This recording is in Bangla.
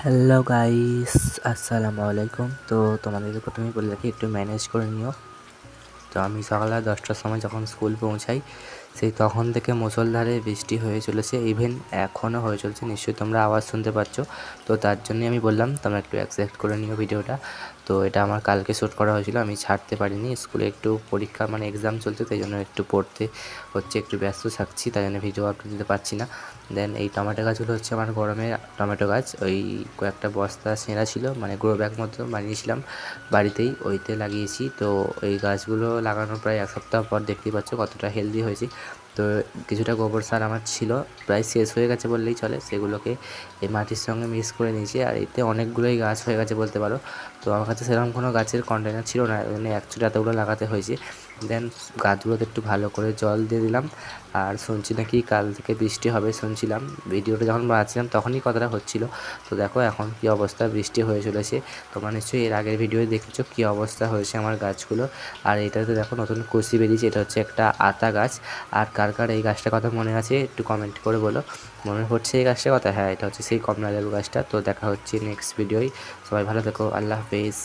হ্যালো গাইস, আসসালামু আলাইকুম। তো তোমাদেরকে প্রথমেই বলে রাখি, একটু ম্যানেজ করে নিও। তো আমি সকালে 10টার সময় যখন স্কুল পৌঁছাই, সেই তখন থেকে মুষলধারে বৃষ্টি হয়ে চলেছে, ইভেন এখনও হয়ে চলছে। নিশ্চয়ই তোমরা আওয়াজ শুনতে পাচ্ছ। তো তার জন্যই আমি বললাম তোমরা একটু অ্যাকসেপ্ট করে নিও ভিডিওটা। তো এটা আমার কালকে শ্যুট করা হয়েছিল, আমি ছাড়তে পারিনি। স্কুলে একটু পরীক্ষা মানে এক্সাম চলছে, তাই জন্য একটু পড়তে হচ্ছে, একটু ব্যস্ত থাকছি, তাই জন্য ভিডিও আপলোড দিতে পারছি না। দেন এই টমেটো গাছগুলো হচ্ছে আমার গরমে টমেটো গাছ। ওই কয়েকটা বস্তা ছেঁড়া ছিল, মানে গ্রো ব্যাগ মতো বানিয়েছিলাম বাড়িতেই, ওইতে লাগিয়েছি। তো এই গাছগুলো লাগানোর প্রায় এক সপ্তাহ পর দেখতেই পাচ্ছ কতটা হেলদি হয়েছে। তো কিছুটা গোবর সার আমার ছিল, প্রায় শেষ হয়ে গেছে বললেই চলে, সেগুলোকে এই মাটির সঙ্গে মিক্স করে নিয়েছি। আর এতে অনেকগুলোই গাছ হয়ে গেছে বলতে পারো। তো আমার কাছে সেরকম কোনো গাছের কন্টেনার ছিল না, ওই জন্য অ্যাকচুয়ালি এতগুলো লাগাতে হয়েছে। দেন গাছগুলোতে একটু ভালো করে জল দিয়ে দিলাম। আর শুনছি নাকি কাল থেকে বৃষ্টি হবে, শুনছিলাম। ভিডিওটা যখন বানাচ্ছিলাম তখনই কথাটা হচ্ছিল। তো দেখো এখন কী অবস্থা, বৃষ্টি হয়ে চলেছে। তোমরা নিশ্চয়ই এর আগের ভিডিওতে দেখেছো কী অবস্থা হয়েছে আমার গাছগুলো। আর এটাতে দেখো নতুন কচি বেরিয়েছে, এটা হচ্ছে একটা আতা গাছ। আর কার কার এই গাছটার কথা মনে আছে একটু কমেন্ট করে বলো। মনে পড়ছে এই গাছটার কথা? হ্যাঁ, এটা হচ্ছে সেই কমলা লেবু গাছটা। তো দেখা হচ্ছে নেক্সট ভিডিওয়। সবাই ভালো থেকো, আল্লাহ হাফেজ।